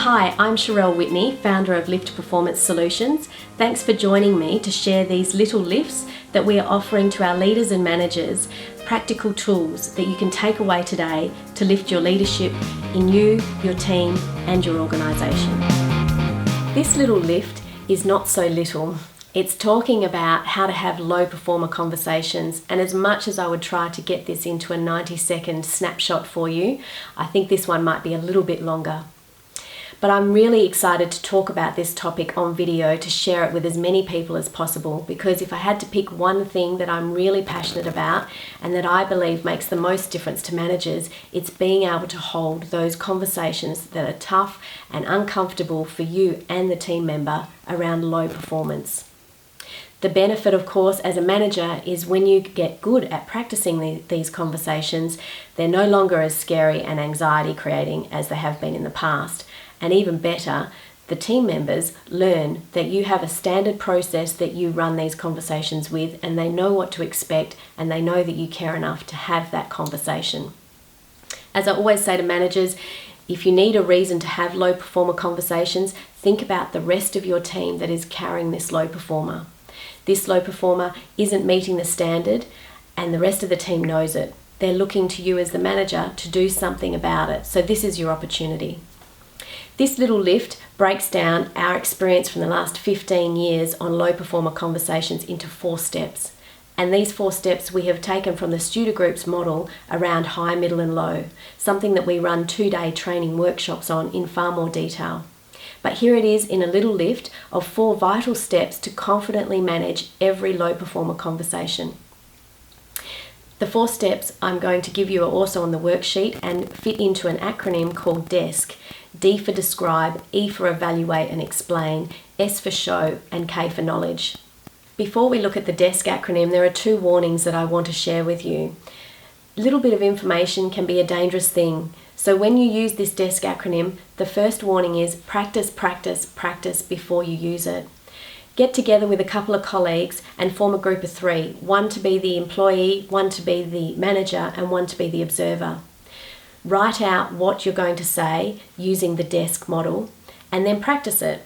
Hi, I'm Sherelle Whitney, founder of Lift Performance Solutions. Thanks for joining me to share these little lifts that we are offering to our leaders and managers, practical tools that you can take away today to lift your leadership in you, your team, and your organisation. This little lift is not so little. It's talking about how to have low performer conversations, and as much as I would try to get this into a 90-second snapshot for you, I think this one might be a little bit longer. But I'm really excited to talk about this topic on video to share it with as many people as possible, because if I had to pick one thing that I'm really passionate about and that I believe makes the most difference to managers, it's being able to hold those conversations that are tough and uncomfortable for you and the team member around low performance. The benefit, of course, as a manager is when you get good at practicing these conversations, they're no longer as scary and anxiety creating as they have been in the past. And even better, the team members learn that you have a standard process that you run these conversations with, and they know what to expect, and they know that you care enough to have that conversation. As I always say to managers, if you need a reason to have low performer conversations, think about the rest of your team that is carrying this low performer. This low performer isn't meeting the standard, and the rest of the team knows it. They're looking to you as the manager to do something about it, so this is your opportunity. This little lift breaks down our experience from the last 15 years on low performer conversations into 4 steps. And these 4 steps we have taken from the Studer-Group's model around high, middle and low, something that we run 2-day training workshops on in far more detail. But here it is in a little lift of 4 vital steps to confidently manage every low performer conversation. The 4 steps I'm going to give you are also on the worksheet and fit into an acronym called DESK. D for describe, E for evaluate and explain, S for show, and K for knowledge. Before we look at the DESK acronym, there are 2 warnings that I want to share with you. A little bit of information can be a dangerous thing. So when you use this DESK acronym, the first warning is practice, practice, practice before you use it. Get together with a couple of colleagues and form a group of 3, 1 to be the employee, 1 to be the manager, and 1 to be the observer. Write out what you're going to say using the DESK model and then practice it.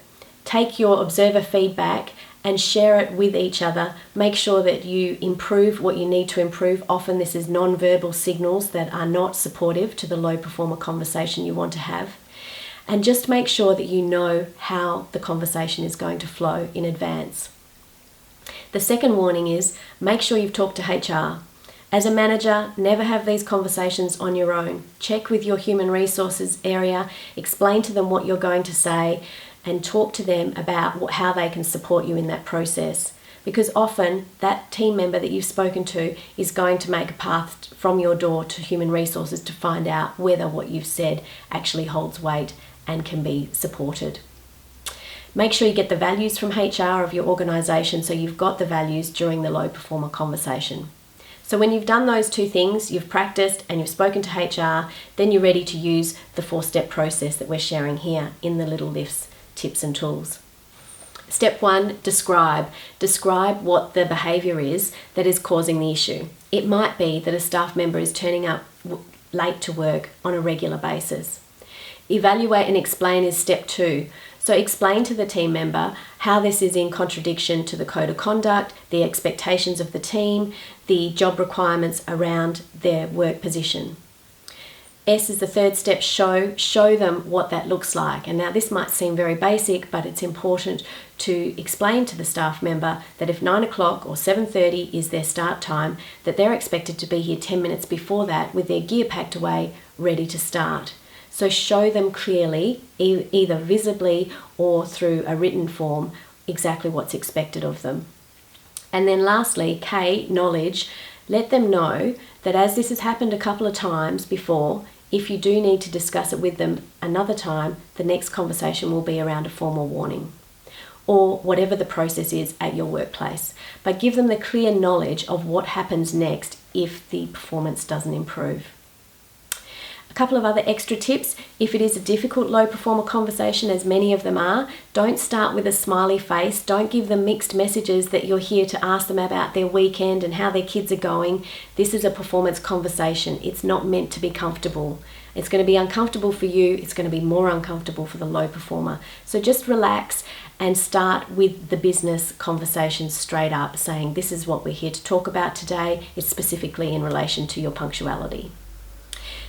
Take your observer feedback and share it with each other. Make sure that you improve what you need to improve. Often this is non-verbal signals that are not supportive to the low performer conversation you want to have. And just make sure that you know how the conversation is going to flow in advance. The second warning is make sure you've talked to HR. As a manager, never have these conversations on your own. Check with your human resources area, explain to them what you're going to say, and talk to them about how they can support you in that process. Because often that team member that you've spoken to is going to make a path from your door to human resources to find out whether what you've said actually holds weight and can be supported. Make sure you get the values from HR of your organisation so you've got the values during the low performer conversation. So when you've done those 2 things, you've practiced and you've spoken to HR, then you're ready to use the 4-step process that we're sharing here in the little lifts, tips and tools. Step 1, describe. Describe what the behaviour is that is causing the issue. It might be that a staff member is turning up late to work on a regular basis. Evaluate and explain is step 2. So explain to the team member how this is in contradiction to the code of conduct, the expectations of the team, the job requirements around their work position. S is the 3rd step, show. Show them what that looks like. And now this might seem very basic, but it's important to explain to the staff member that if 9 o'clock or 7:30 is their start time, that they're expected to be here 10 minutes before that with their gear packed away, ready to start. So show them clearly, either visibly or through a written form, exactly what's expected of them. And then lastly, K, knowledge. Let them know that as this has happened a couple of times before, if you do need to discuss it with them another time, the next conversation will be around a formal warning or whatever the process is at your workplace. But give them the clear knowledge of what happens next if the performance doesn't improve. A couple of other extra tips. If it is a difficult low performer conversation, as many of them are, don't start with a smiley face. Don't give them mixed messages that you're here to ask them about their weekend and how their kids are going. This is a performance conversation. It's not meant to be comfortable. It's going to be uncomfortable for you. It's going to be more uncomfortable for the low performer. So just relax and start with the business conversation straight up, saying this is what we're here to talk about today. It's specifically in relation to your punctuality.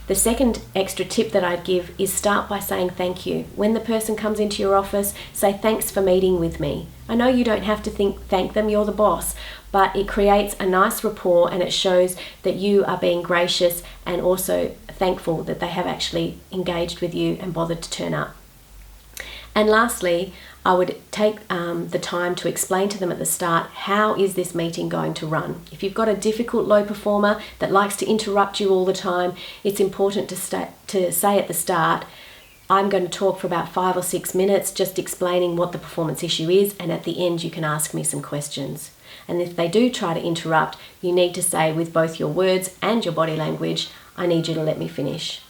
The second extra tip that I'd give is start by saying thank you. When the person comes into your office, say thanks for meeting with me. I know you don't have to thank them, you're the boss, but it creates a nice rapport and it shows that you are being gracious and also thankful that they have actually engaged with you and bothered to turn up. And lastly, I would take the time to explain to them at the start, how is this meeting going to run? If you've got a difficult low performer that likes to interrupt you all the time, it's important to say at the start, I'm going to talk for about 5 or 6 minutes just explaining what the performance issue is, and at the end you can ask me some questions. And if they do try to interrupt, you need to say with both your words and your body language, I need you to let me finish.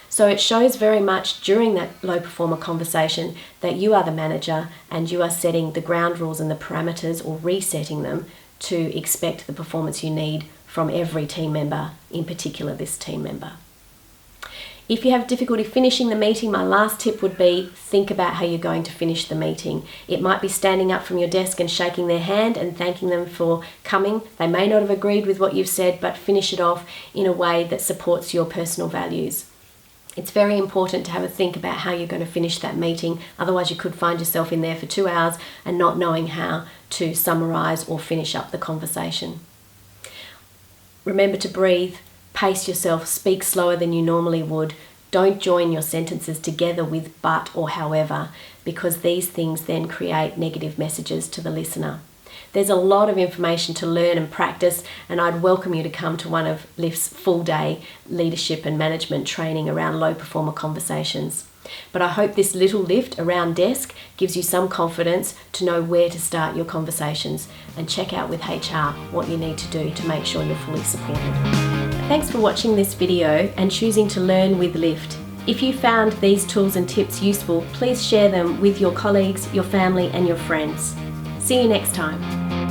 So it shows very much during that low performer conversation that you are the manager and you are setting the ground rules and the parameters, or resetting them, to expect the performance you need from every team member, in particular this team member. If you have difficulty finishing the meeting, my last tip would be think about how you're going to finish the meeting. It might be standing up from your desk and shaking their hand and thanking them for coming. They may not have agreed with what you've said, but finish it off in a way that supports your personal values. It's very important to have a think about how you're going to finish that meeting. Otherwise you could find yourself in there for 2 hours and not knowing how to summarise or finish up the conversation. Remember to breathe, pace yourself, speak slower than you normally would. Don't join your sentences together with but or however, because these things then create negative messages to the listener. There's a lot of information to learn and practice, and I'd welcome you to come to one of LIFT's full-day leadership and management training around low performer conversations. But I hope this little lift around desk gives you some confidence to know where to start your conversations, and check out with HR what you need to do to make sure you're fully supported. Thanks for watching this video and choosing to learn with LIFT. If you found these tools and tips useful, please share them with your colleagues, your family and your friends. See you next time.